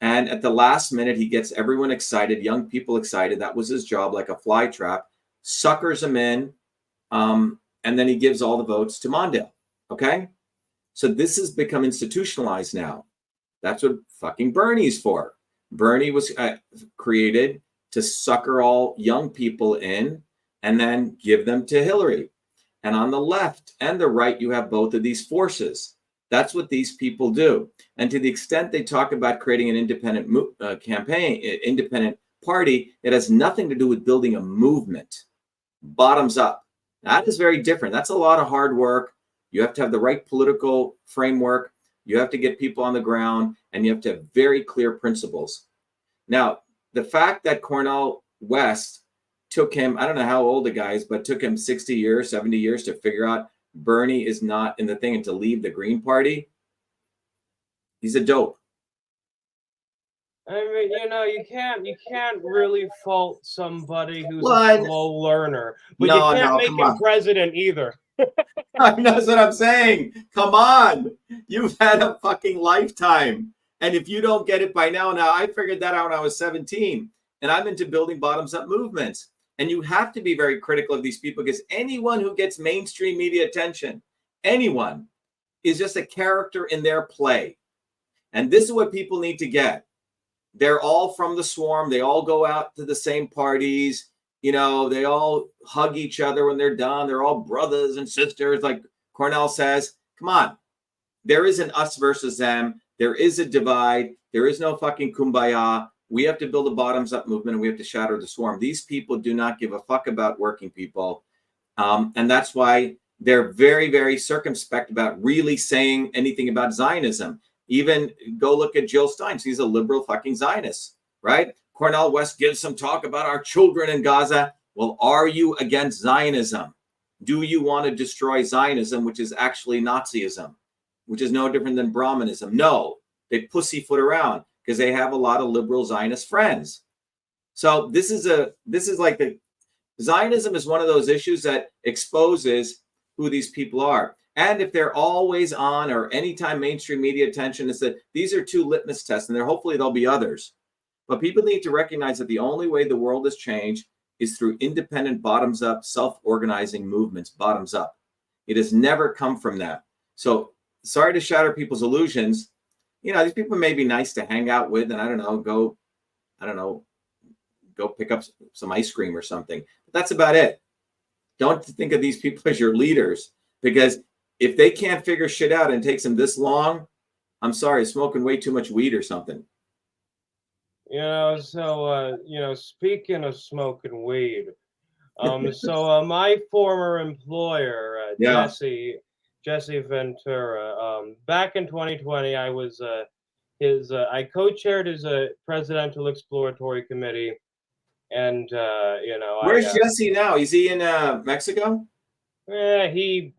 [SPEAKER 4] And at the last minute, he gets everyone excited, young people excited. That was his job, like a fly trap, suckers them in. And then he gives all the votes to Mondale. Okay. So this has become institutionalized now. That's what fucking Bernie's for. Bernie was created to sucker all young people in and then give them to Hillary. And on the left and the right, you have both of these forces. That's what these people do. And to the extent they talk about creating an independent campaign, independent party, it has nothing to do with building a movement, bottoms up. That is very different. That's a lot of hard work. You have to have the right political framework. You have to get people on the ground, and you have to have very clear principles. Now, the fact that Cornel West took him, I don't know how old the guy is, but took him 60 years, 70 years to figure out Bernie is not in the thing and to leave the Green Party. He's a dope.
[SPEAKER 1] I mean, you can't really fault somebody who's a slow learner, but you can't make him president either.
[SPEAKER 4] That's what I'm saying. Come on. You've had a fucking lifetime. And if you don't get it by now, I figured that out when I was 17, and I'm into building bottoms up movements. And you have to be very critical of these people, because anyone who gets mainstream media attention, anyone, is just a character in their play. And this is what people need to get. They're all from the swarm. They all go out to the same parties. They all hug each other when they're done. They're all brothers and sisters, like Cornel says. Come on. There is an us versus them. There is a divide. There is no fucking kumbaya. We have to build a bottoms-up movement, and we have to shatter the swarm. These people do not give a fuck about working people. And that's why they're very, very circumspect about really saying anything about Zionism. Even go look at Jill Stein. She's a liberal fucking Zionist, right? Cornel West gives some talk about our children in Gaza. Well, are you against Zionism? Do you want to destroy Zionism, which is actually Nazism, which is no different than Brahmanism? No, they pussyfoot around because they have a lot of liberal Zionist friends. So this is like the Zionism is one of those issues that exposes who these people are. And if they're always on, or anytime mainstream media attention is that these are two litmus tests, and hopefully there'll be others. But people need to recognize that the only way the world has changed is through independent, bottoms-up, self-organizing movements, bottoms up. It has never come from that. So sorry to shatter people's illusions. These people may be nice to hang out with, and go pick up some ice cream or something. But that's about it. Don't think of these people as your leaders, because if they can't figure shit out and it takes them this long, I'm sorry, smoking way too much weed or something.
[SPEAKER 1] Speaking of smoking weed, my former employer, Jesse Ventura, back in 2020, I was I co-chaired his presidential exploratory committee, and
[SPEAKER 4] where's Jesse now? Is he in Mexico?
[SPEAKER 1] Yeah, he's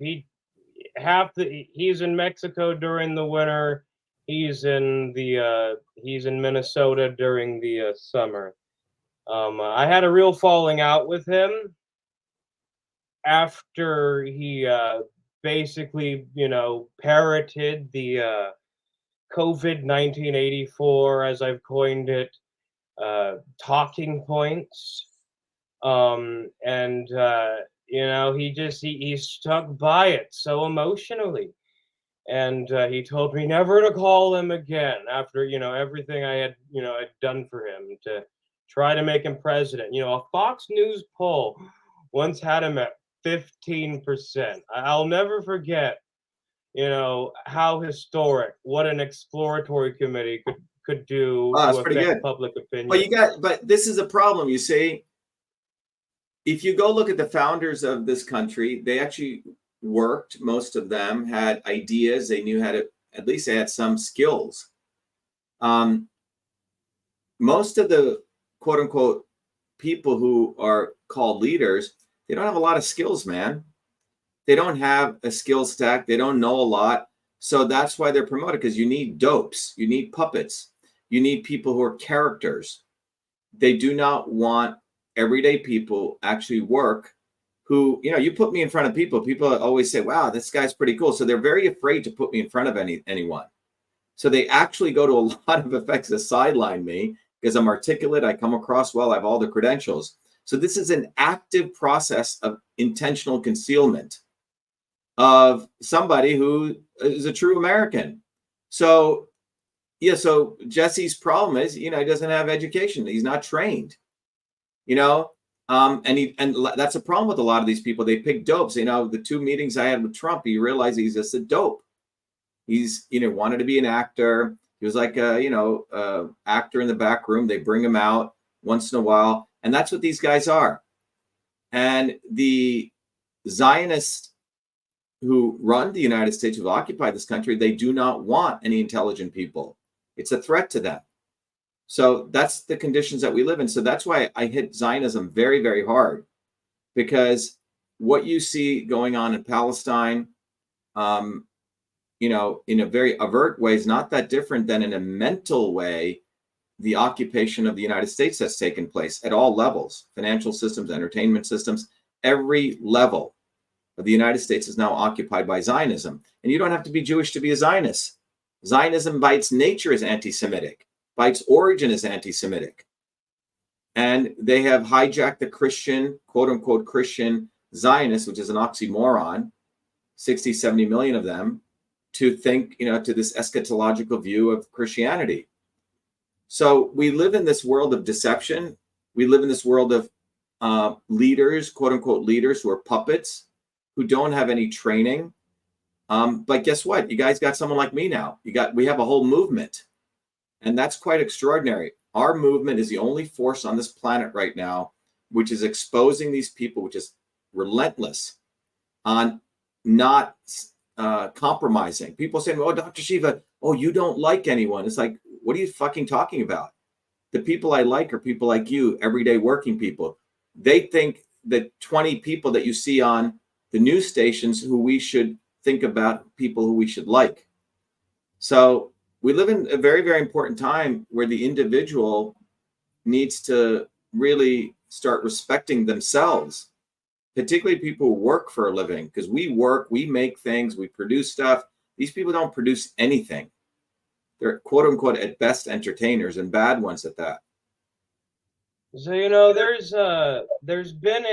[SPEAKER 1] in Mexico during the winter. He's in Minnesota during the summer. I had a real falling out with him after he basically, parroted the COVID 1984, as I've coined it, talking points. He stuck by it so emotionally. And he told me never to call him again after, everything I had, I'd done for him to try to make him president. A Fox News poll once had him at 15%. I'll never forget, how historic what an exploratory committee could do to affect public opinion.
[SPEAKER 4] But this is a problem, you see. If you go look at the founders of this country, they actually worked. Most of them had ideas. They knew how to, at least they had some skills. Most of the quote unquote people who are called leaders, they don't have a lot of skills, man. They don't have a skill stack. They don't know a lot. So that's why they're promoted, because you need dopes. You need puppets. You need people who are characters. They do not want everyday people actually work who, you put me in front of people always say, wow, this guy's pretty cool. So they're very afraid to put me in front of anyone. So they actually go to a lot of effects to sideline me because I'm articulate. I come across well. I have all the credentials. So this is an active process of intentional concealment of somebody who is a true American. So Jesse's problem is, he doesn't have education. He's not trained. And that's a problem with a lot of these people. They pick dopes. The 2 meetings I had with Trump, you realize he's just a dope. He's, wanted to be an actor. He was like a, actor in the back room. They bring him out once in a while. And that's what these guys are. And the Zionists who run the United States, who occupy this country, they do not want any intelligent people. It's a threat to them. So that's the conditions that we live in. So that's why I hit Zionism very, very hard, because what you see going on in Palestine, in a very overt way, is not that different than in a mental way the occupation of the United States has taken place at all levels, financial systems, entertainment systems, every level of the United States is now occupied by Zionism. And you don't have to be Jewish to be a Zionist. Zionism by its nature is anti-Semitic, by its origin is anti-Semitic. And they have hijacked the Christian, quote unquote, Christian Zionists, which is an oxymoron, 60, 70 million of them, to think, to this eschatological view of Christianity. So we live in this world of deception. We live in this world of leaders, quote unquote leaders, who are puppets, who don't have any training. But guess what? You guys got someone like me now. We have a whole movement. And that's quite extraordinary. Our movement is the only force on this planet right now which is exposing these people, which is relentless on not compromising. People saying, oh, Dr. Shiva, oh, you don't like anyone. It's like, what are you fucking talking about? The people I like are people like you, everyday working people. They think that 20 people that you see on the news stations who we should think about, people who we should like. So we live in a very, very important time where the individual needs to really start respecting themselves, particularly people who work for a living, because we work, we make things, we produce stuff. These people don't produce anything. They're quote unquote at best entertainers, and bad ones at that.
[SPEAKER 1] So there's been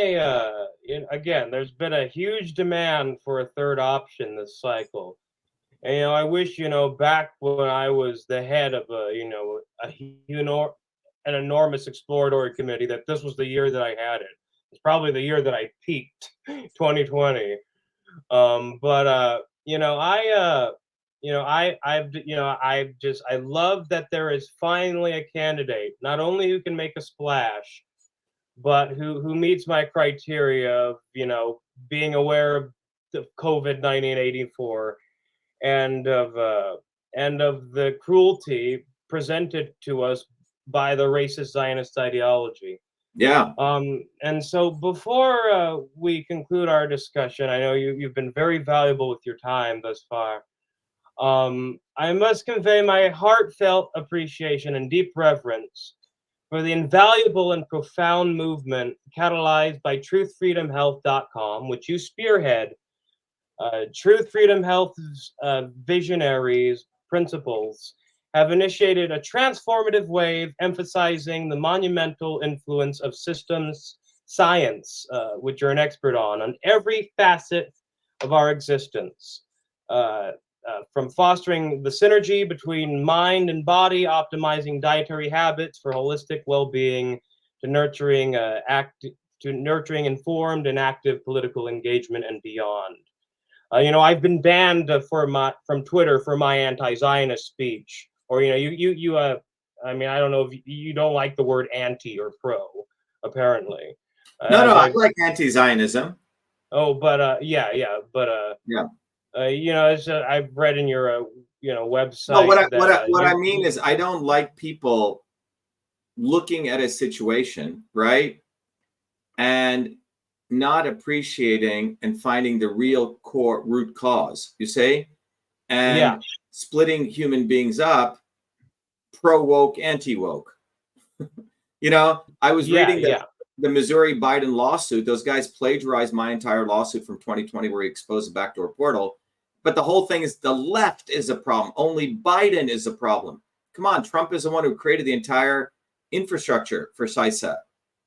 [SPEAKER 1] there's been a huge demand for a third option this cycle. And I wish back when I was the head of an enormous exploratory committee, that this was the year that I had it. It's probably the year that I peaked, 2020. I love that there is finally a candidate, not only who can make a splash, but who meets my criteria of, being aware of the COVID-1984 and of the cruelty presented to us by the racist Zionist ideology.
[SPEAKER 4] Yeah.
[SPEAKER 1] And so before we conclude our discussion, I know you've been very valuable with your time thus far. I must convey my heartfelt appreciation and deep reverence for the invaluable and profound movement catalyzed by truthfreedomhealth.com, which you spearhead. Truth Freedom Health's visionaries, principles, have initiated a transformative wave emphasizing the monumental influence of systems science, which you're an expert on every facet of our existence. From fostering the synergy between mind and body, optimizing dietary habits for holistic well-being, to nurturing informed and active political engagement and beyond. I've been banned from Twitter for my anti-Zionist speech, or I don't know if you don't like the word anti or pro, apparently.
[SPEAKER 4] No, I like anti-Zionism.
[SPEAKER 1] Oh, but I've read in your website.
[SPEAKER 4] No, what I mean is, I don't like people looking at a situation, right, and not appreciating and finding the real core root cause, you say, and splitting human beings up, pro woke, anti woke. I was reading the Missouri Biden lawsuit. Those guys plagiarized my entire lawsuit from 2020, where he exposed the backdoor portal. But the whole thing is the left is a problem. Only Biden is a problem. Come on, Trump is the one who created the entire infrastructure for CISA,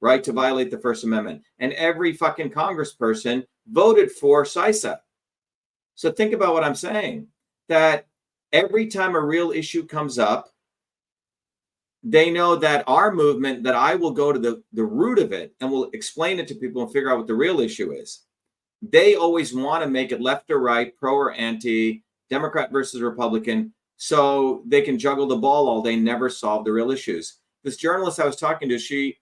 [SPEAKER 4] right, to violate the First Amendment. And every fucking congressperson voted for CISA. So think about what I'm saying, that every time a real issue comes up, they know that our movement, that I will go to the root of it and will explain it to people and figure out what the real issue is. They always want to make it left or right, pro or anti, Democrat versus Republican, so they can juggle the ball all day, never solve the real issues. This journalist I was talking to, she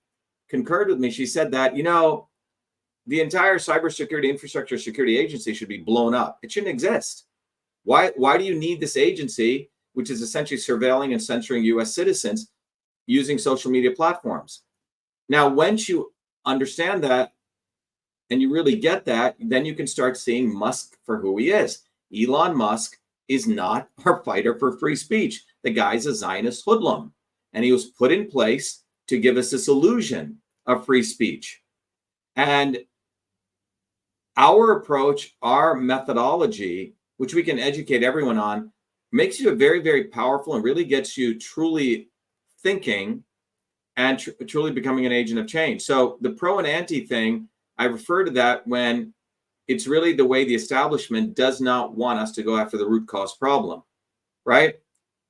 [SPEAKER 4] concurred with me. She said that, the entire cybersecurity infrastructure security agency should be blown up. It shouldn't exist. Why do you need this agency, which is essentially surveilling and censoring US citizens using social media platforms? Now, once you understand that and you really get that, then you can start seeing Musk for who he is. Elon Musk is not our fighter for free speech. The guy's a Zionist hoodlum, and he was put in place to give us this illusion of free speech. And our approach, our methodology, which we can educate everyone on, makes you a very, very powerful and really gets you truly thinking and truly becoming an agent of change. So the pro and anti thing, I refer to that when it's really the way the establishment does not want us to go after the root cause problem, right?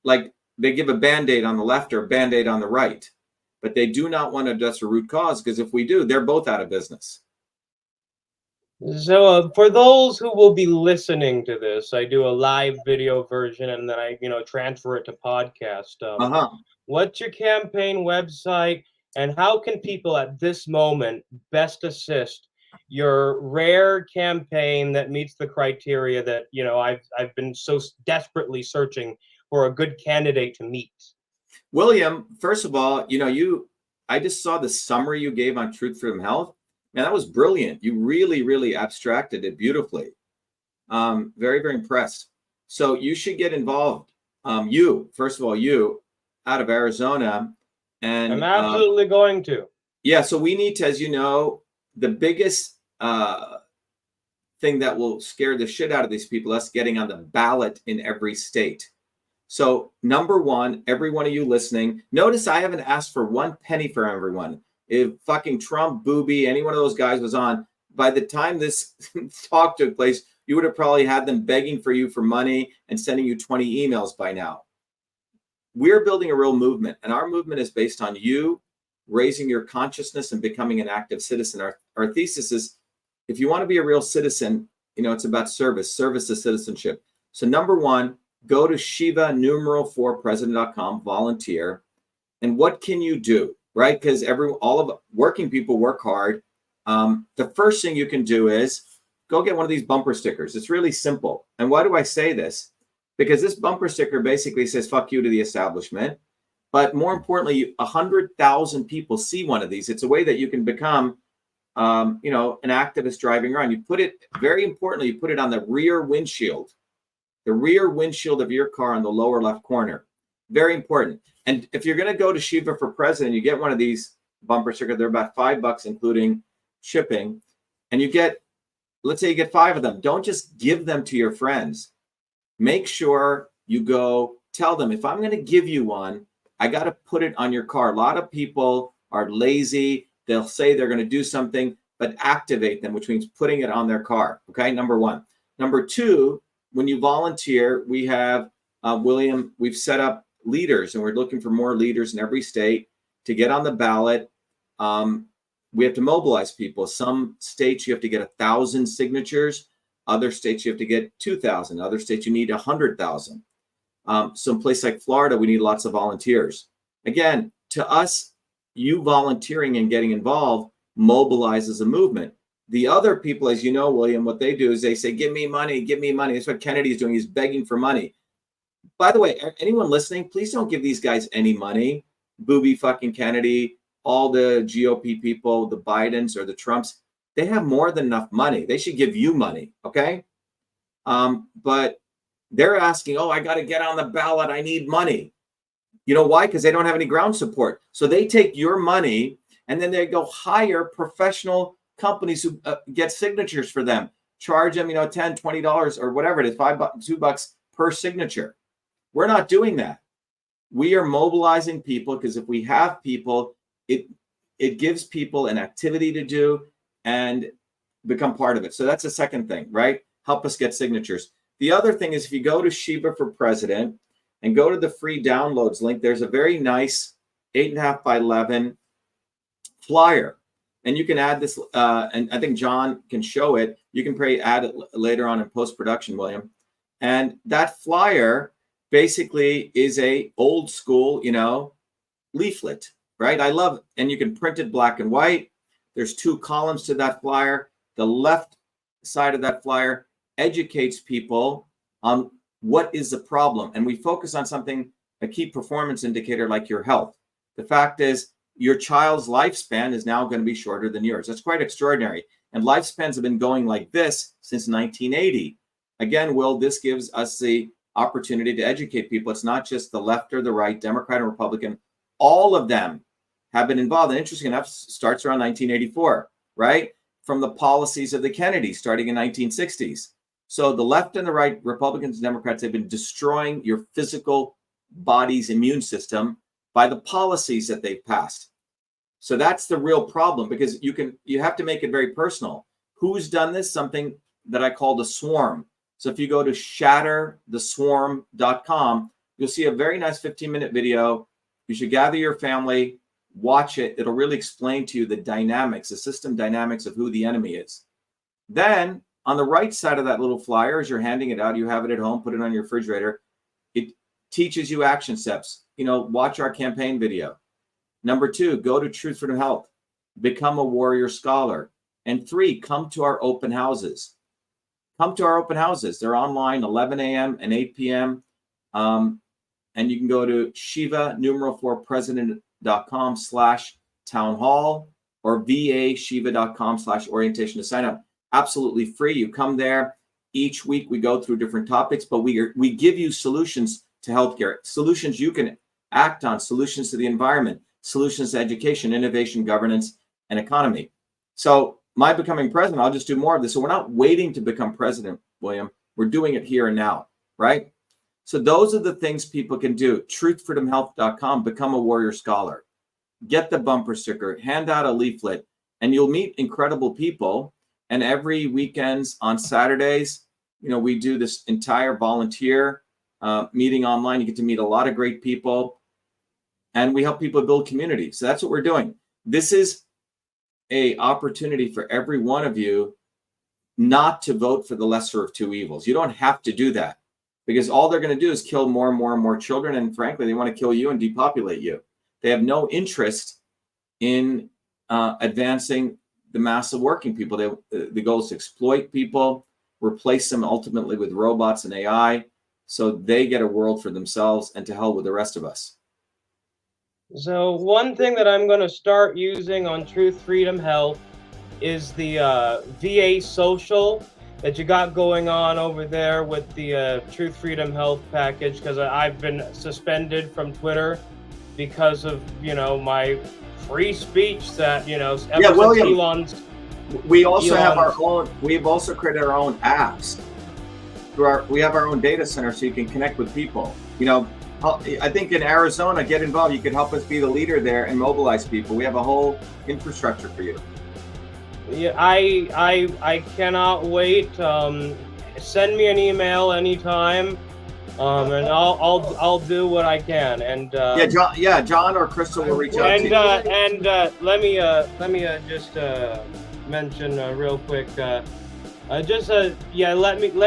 [SPEAKER 4] Like they give a Band-Aid on the left or a Band-Aid on the right, but they do not want to address a root cause, because if we do, they're both out of business.
[SPEAKER 1] So for those who will be listening to this, I do a live video version and then I, transfer it to podcast. What's your campaign website, and how can people at this moment best assist your rare campaign that meets the criteria that, I've been so desperately searching for a good candidate to meet?
[SPEAKER 4] William, first of all, I just saw the summary you gave on Truth, Freedom, Health. Man, that was brilliant. You really, really abstracted it beautifully. Very, very impressed. So you should get involved. First of all, you out of Arizona. And
[SPEAKER 1] I'm absolutely going to.
[SPEAKER 4] Yeah, so we need to, as you know, the biggest thing that will scare the shit out of these people, us getting on the ballot in every state. So number one, every one of you listening, notice I haven't asked for 1 penny for everyone. If fucking Trump, Booby, any one of those guys was on, by the time this talk took place, you would have probably had them begging for you for money and sending you 20 emails by now. We're building a real movement, and our movement is based on you raising your consciousness and becoming an active citizen. Our thesis is, if you want to be a real citizen, it's about service. Service is citizenship. So number one, go to Shiva #4 president.com, volunteer. And what can you do? Right? Because all of working people work hard. The first thing you can do is go get one of these bumper stickers. It's really simple. And why do I say this? Because this bumper sticker basically says, fuck you to the establishment. But more importantly, 100,000 people see one of these. It's a way that you can become, an activist driving around. You put it, very importantly, you put it on the rear windshield of your car in the lower left corner. Very important. And if you're going to go to Shiva for President, you get one of these bumper stickers. They're about $5, including shipping. And let's say you get 5 of them. Don't just give them to your friends. Make sure you go tell them, if I'm going to give you one, I got to put it on your car. A lot of people are lazy. They'll say they're going to do something, but activate them, which means putting it on their car. Okay, number one. Number two, when you volunteer, we have, William, we've set up leaders, and we're looking for more leaders in every state to get on the ballot. We have to mobilize people. Some states you have to get 1,000 signatures. Other states you have to get 2,000. Other states you need 100,000. Some place like Florida, we need lots of volunteers. Again, to us, you volunteering and getting involved mobilizes a movement. The other people, as you know, William, what they do is they say, give me money, give me money. That's what Kennedy's doing. He's begging for money. By the way, anyone listening, please don't give these guys any money. Booby fucking Kennedy, all the GOP people, the Bidens or the Trumps, they have more than enough money. They should give you money, okay? But they're asking, I got to get on the ballot. I need money. You know why? Because they don't have any ground support. So they take your money and then they go hire professional companies who get signatures for them. Charge them, $10, $20 or whatever it is, $2 per signature. We're not doing that. We are mobilizing people because if we have people, it gives people an activity to do and become part of it. So that's the second thing, right? Help us get signatures. The other thing is if you go to Shiva for President and go to the free downloads link, there's a very nice 8.5 by 11 flyer. And you can add this, and I think John can show it. You can add it later on in post-production, William. And that flyer basically is a old school, you know, leaflet, right? I love, and you can print it black and white. There's 2 columns to that flyer. The left side of that flyer educates people on what is the problem. And we focus on something, a key performance indicator like your health. The fact is your child's lifespan is now going to be shorter than yours. That's quite extraordinary. And lifespans have been going like this since 1980. Again, Will, this gives us the opportunity to educate people. It's not just the left or the right, Democrat and Republican. All of them have been involved. And interesting enough, starts around 1984, right? From the policies of the Kennedys starting in 1960s. So the left and the right, Republicans and Democrats, have been destroying your physical body's immune system by the policies that they've passed. So that's the real problem, because you have to make it very personal. Who's done this? Something that I call the swarm. So if you go to shattertheswarm.com, you'll see a very nice 15-minute video. You should gather your family, watch it. It'll really explain to you the dynamics, the system dynamics of who the enemy is. Then on the right side of that little flyer, as you're handing it out, you have it at home, put it on your refrigerator. It teaches you action steps. You know, watch our campaign video. Number 2, go to Truth Freedom Health, become a warrior scholar. And 3, come to our open houses. Come to our open houses. They're online, 11 a.m. and 8 p.m. And you can go to shiva4president.com/townhall or vashiva.com/orientation to sign up. Absolutely free. You come there. Each week we go through different topics, but we give you solutions to healthcare, solutions you can act on, solutions to the environment, solutions to education, innovation, governance, and economy. So my becoming president, I'll just do more of this. So we're not waiting to become president, William. We're doing it here and now, right? So those are the things people can do. truthfreedomhealth.com, become a warrior scholar. Get the bumper sticker, hand out a leaflet, and you'll meet incredible people. And every weekends on Saturdays, you know, we do this entire volunteer meeting online. You get to meet a lot of great people, and we help people build community. So that's what we're doing. This is an opportunity for every one of you not to vote for the lesser of 2 evils. You don't have to do that, because all they're going to do is kill more and more and more children. And frankly, they want to kill you and depopulate you. They have no interest in advancing the mass of working people. The goal is to exploit people, replace them ultimately with robots and AI, so they get a world for themselves, and to hell with the rest of us.
[SPEAKER 1] So one thing that I'm going to start using on Truth Freedom Health is the VA social that you got going on over there with the Truth Freedom Health package, because I've been suspended from Twitter because of, you know, my free speech that, you know, ever
[SPEAKER 4] William,
[SPEAKER 1] since Elon's.
[SPEAKER 4] We also have our own. We've also created our own apps. We have our own data center, so you can connect with people. You know, I think in Arizona, get involved. You could help us be the leader there and mobilize people. We have a whole infrastructure for you.
[SPEAKER 1] Yeah, I cannot wait. Send me an email anytime, and I'll do what I can. And
[SPEAKER 4] John or Crystal will reach out to you.
[SPEAKER 1] And let me just mention real quick. Let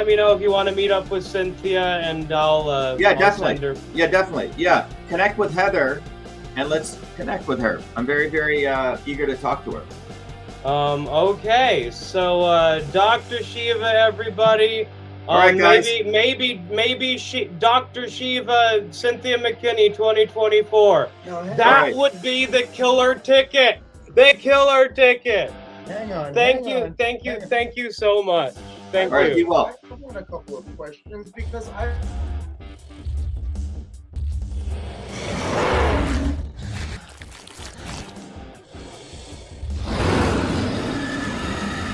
[SPEAKER 1] me know if you want to meet up with Cynthia, and I'll
[SPEAKER 4] definitely. Yeah, connect with Heather, and let's connect with her. I'm very, very eager to talk to her.
[SPEAKER 1] Okay, so Dr. Shiva, everybody.
[SPEAKER 4] All right, guys.
[SPEAKER 1] Maybe Dr. Shiva, Cynthia McKinney 2024. That would be the killer ticket. The killer ticket.
[SPEAKER 3] Hang on.
[SPEAKER 1] Thank you so much. Thank you.
[SPEAKER 4] All right, be well.
[SPEAKER 3] I want a couple of questions, because I